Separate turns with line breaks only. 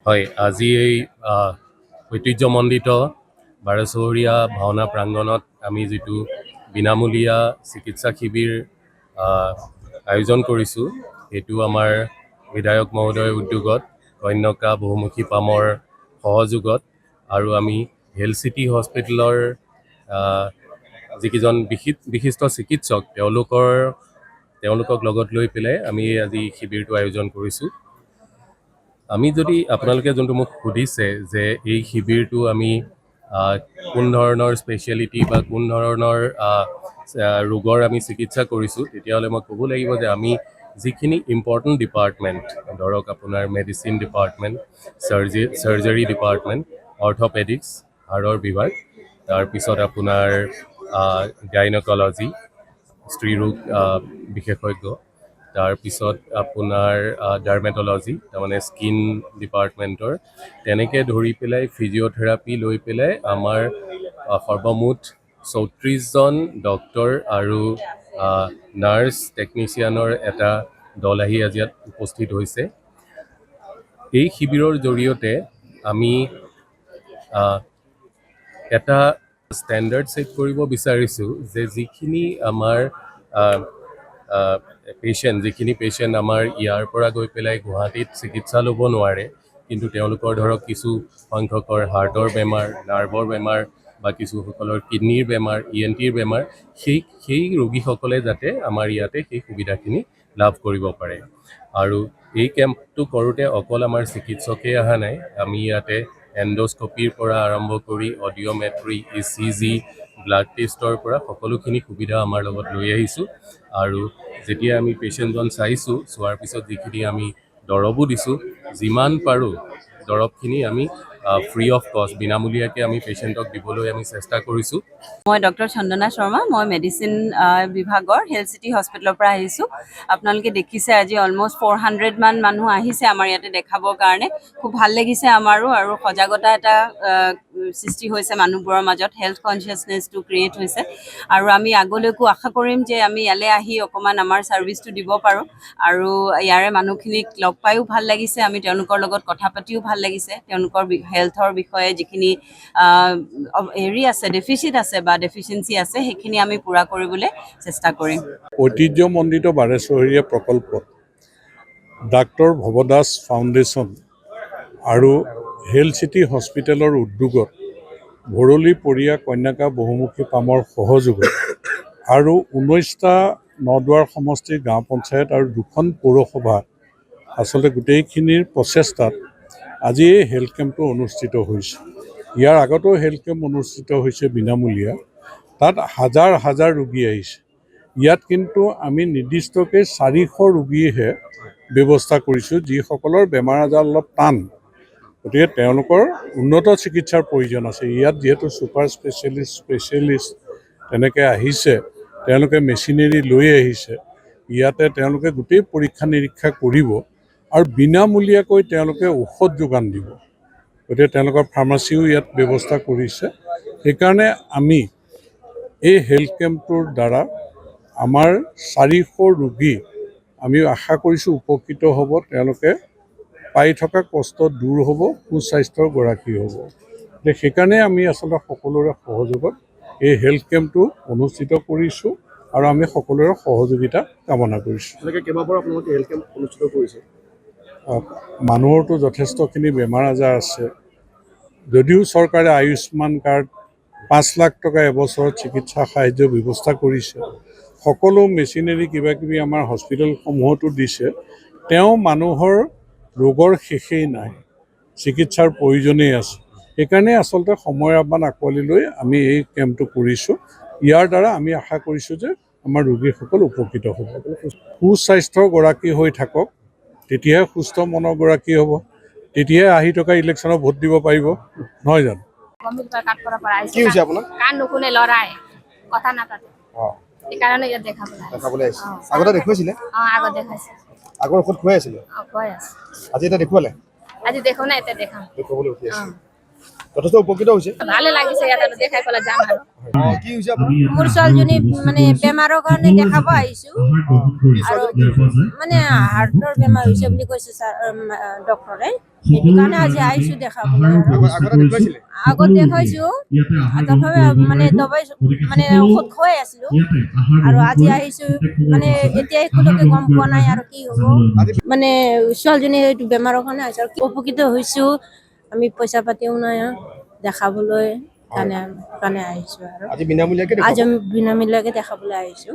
হয়, আজি এই ঐতিহ্যমণ্ডিত বাৰেচহৰীয়া ভাওনা প্ৰাংগণত আমি যিটো বিনামূলীয়া চিকিৎসা শিবিৰ আয়োজন কৰিছোঁ, সেইটো আমাৰ বিধায়ক মহোদয়ৰ উদ্যোগত, কন্যকা বহুমুখী পামৰ সহযোগত আৰু আমি হেল্থ চিটি হস্পিটেলৰ যিকেইজন বিশিষ্ট চিকিৎসক তেওঁলোকক লগত লৈ পেলাই আমি আজি শিবিৰটো আয়োজন কৰিছোঁ। আমি যদি আপোনালোকে যোনটো মোক সুধিছে যে এই শিবিৰটো আমি কোন ধৰণৰ স্পেচিয়েলিটি বা কোন ধৰণৰ ৰোগৰ আমি চিকিৎসা কৰিছোঁ, তেতিয়াহ'লে মই ক'ব লাগিব যে আমি যিখিনি ইম্পৰ্টেণ্ট ডিপাৰ্টমেণ্ট, ধৰক আপোনাৰ medicine department, surgery department, orthopaedics হাড়ৰ বিভাগ, তাৰপিছত আপোনাৰ গাইনকলজি স্ত্ৰীৰোগ বিশেষজ্ঞ, তাৰপিছত আপোনাৰ ডাৰ্মেটলজি, তাৰমানে স্কিন ডিপাৰ্টমেণ্টৰ, তেনেকৈ ধৰি পেলাই ফিজিঅ'থেৰাপি লৈ পেলাই আমাৰ সৰ্বমুঠ 34জন ডক্তৰ আৰু নাৰ্ছ টেকনিচিয়ানৰ এটা দল আহি আজি ইয়াত উপস্থিত হৈছে। এই শিবিৰৰ জৰিয়তে আমি এটা ষ্টেণ্ডাৰ্ড ছেট কৰিব বিচাৰিছোঁ যে যিখিনি আমাৰ যিখিনি পেচেণ্ট আমাৰ ইয়াৰ পৰা গৈ পেলাই গুৱাহাটীত চিকিৎসা ল'ব নোৱাৰে, কিন্তু তেওঁলোকৰ ধৰক কিছু সংখ্যকৰ হাৰ্টৰ বেমাৰ, নাৰ্ভৰ বেমাৰ বা কিছুসকলৰ কিডনীৰ বেমাৰ, ENTৰ বেমাৰ, সেই ৰোগীসকলে যাতে আমাৰ ইয়াতে সেই সুবিধাখিনি লাভ কৰিব পাৰে। আৰু এই কেম্পটো কৰোঁতে অকল আমাৰ চিকিৎসকেই অহা নাই, আমি ইয়াতে এণ্ডস্কপিৰ পৰা আৰম্ভ কৰি অডিঅ'মেট্ৰি, ECG, ব্লাড টেষ্টৰ পৰা সকলোখিনি সুবিধা আমাৰ লগত লৈ আহিছোঁ। আৰু যেতিয়া আমি পেচেণ্টজন চোৱাৰ পিছত যিখিনি আমি দৰৱো দিছোঁ, যিমান পাৰোঁ দৰৱখিনি আমি ফ্ৰী অফ কষ্ট, বিনামূলীয়াকৈ আমি পেচেণ্টক দিবলৈ আমি চেষ্টা কৰিছোঁ।
মই ডক্টৰ চন্দনা শৰ্মা, মই মেডিচিন বিভাগৰ হেল্থ চিটি হস্পিটেলৰ পৰা আহিছোঁ। আপোনালোকে দেখিছে আজি অলমষ্ট 400 মান মানুহ আহিছে আমাৰ ইয়াতে দেখাবৰ কাৰণে। খুব ভাল লাগিছে আমাৰো, আৰু সজাগতা এটা সৃষ্টি হৈছে মানুহবোৰৰ মাজত, হেল্থ কনচিয়াছনেছটো ক্ৰিয়েট হৈছে। আৰু আমি আগলৈকো আশা কৰিম যে আমি ইয়ালৈ আহি অকণমান আমাৰ ছাৰ্ভিচটো দিব পাৰোঁ। আৰু ইয়াৰে মানুহখিনিক লগ পায়ো ভাল লাগিছে, আমি তেওঁলোকৰ লগত কথা পাতিও ভাল লাগিছে। তেওঁলোকৰ হেল্থৰ বিষয়ে যিখিনি আছে, ডেফিচিট আছে বা ডেফিচিয়েঞ্চি আছে, সেইখিনি আমি পূৰা কৰিবলৈ চেষ্টা কৰিম।
ঐতিহ্যমণ্ডিত বাৰেচহৰীয়া প্ৰকল্পত ডাক্তৰ ভৱদাস ফাউণ্ডেশ্যন আৰু হেল্থ চিটি হস্পিটেলৰ উদ্যোগত ভৰলী পৰিয়া কন্যাকা বহুমুখী পামৰ সহযোগত আৰু 19টা নদুৱাৰ সমষ্টিৰ গাঁও পঞ্চায়ত আৰু 2খন পৌৰসভা আচলতে গোটেইখিনিৰ প্ৰচেষ্টাত আজি এই হেল্থ কেম্পটো অনুষ্ঠিত হৈছে। ইয়াৰ আগতেও হেল্থ কেম্প অনুষ্ঠিত হৈছে বিনামূলীয়া, তাত হাজাৰ হাজাৰ ৰোগী আহিছে। ইয়াত কিন্তু আমি নিৰ্দিষ্টকৈ 400 ৰোগীহে ব্যৱস্থা কৰিছোঁ, যিসকলৰ বেমাৰ আজাৰ অলপ টান, গতিকে তেওঁলোকৰ উন্নত চিকিৎসাৰ প্ৰয়োজন আছে। ইয়াত যিহেতু ছুপাৰ স্পেচিয়েলিষ্ট তেনেকৈ আহিছে, তেওঁলোকে মেচিনেৰী লৈ আহিছে, ইয়াতে তেওঁলোকে গোটেই পৰীক্ষা নিৰীক্ষা কৰিব আৰু বিনামূলীয়াকৈ তেওঁলোকে ঔষধ যোগান দিব। গতিকে তেওঁলোকৰ ফাৰ্মাচীও ইয়াত ব্যৱস্থা কৰিছে। সেইকাৰণে আমি এই হেল্থ কেম্পটোৰ দ্বাৰা আমাৰ 400 ৰোগী আমি আশা কৰিছোঁ উপকৃত হ'ব, তেওঁলোকে পাই থকা কষ্ট দূৰ হ'ব, সুস্বাস্থ্যৰ গৰাকী হ'ব। সেইকাৰণে আমি আচলতে সকলোৰে সহযোগত এই হেল্থ কেম্পটো অনুষ্ঠিত কৰিছোঁ আৰু আমি সকলোৰে সহযোগিতা কামনা কৰিছোঁ।
কেইবাবাৰ আপোনালোকে হেল্থ কেম্প অনুষ্ঠিত কৰিছে?
মানুহৰতো যথেষ্টখিনি বেমাৰ আজাৰ আছে। যদিও চৰকাৰে আয়ুষ্মান কাৰ্ড 5 লাখ টকা এবছৰত চিকিৎসা সাহায্যৰ ব্যৱস্থা কৰিছে, সকলো মেচিনেৰী কিবাকিবি আমাৰ হস্পিটেলসমূহতো দিছে, তেওঁ মানুহৰ ৰোগৰ শেষেই নাই, চিকিৎসাৰ প্ৰয়োজনেই আছে। সেইকাৰণে আচলতে সময়ৰ আহ্বান আঁকোৱালি লৈ আমি এই কেম্পটো কৰিছোঁ। ইয়াৰ দ্বাৰা আমি আশা কৰিছোঁ যে আমাৰ ৰোগীসকল উপকৃত হ'ব, সুস্বাস্থ্যৰ গৰাকী হৈ থাকক, তেতিয়াহে সুস্থ মনৰ গৰাকী হ'ব, তেতিয়াহে আহি থকা ইলেকশ্যনত ভোট দিব পাৰিব, নহয় জানো?
কি হৈছে আপোনাৰ?
কাণ নুশুনে, লৰাই কথা নাপাতে, সেইকাৰণে ইয়াত দেখাবলৈ আহিছে।
আগতে দেখুৱাইছিলে?
আগত দেখাইছে।
আগৰ ঔষধ খুৱাই আছিলে?
খুৱাই আছে।
আজি এটা দেখুৱালে?
আজি দেখো না, এতিয়া দেখাম।
দেখুৱাবলৈ উঠি আছে। যথেষ্ট উপকৃত হৈছে
ভালে লাগিছে ইয়াত আৰু দেখাই পেলাই যাম আৰু
কি হৈছে আপোনাৰ
মোৰ ছোৱালীজনী মানে বেমাৰৰ কাৰণে দেখাব আহিছো আৰু মানে হাৰ্টৰ বেমাৰ হৈছে বুলি কৈছে ছাৰ ডক্টৰে সেইটো কাৰণে আজি আহিছো দেখাবলৈ
আগতে দেখুৱাইছিলে
আগত দেখাইছো তথাপি মানে দবাই মানে ঔষধ খুৱাই আছিলো আৰু আজি আহিছো মানে এতিয়া একোলৈকে গম পোৱা নাই আৰু কি হ'ব মানে ছোৱালীজনী এইটো বেমাৰৰ কাৰণে আহিছে আৰু উপকৃত হৈছো আমি পইচা পাতিও নাই দেখাবলৈ কাৰণে আহিছো আৰু
আজি বিনামূলীয়াকৈ
আজি আমি বিনামূলীয়াকৈ দেখাবলৈ আহিছো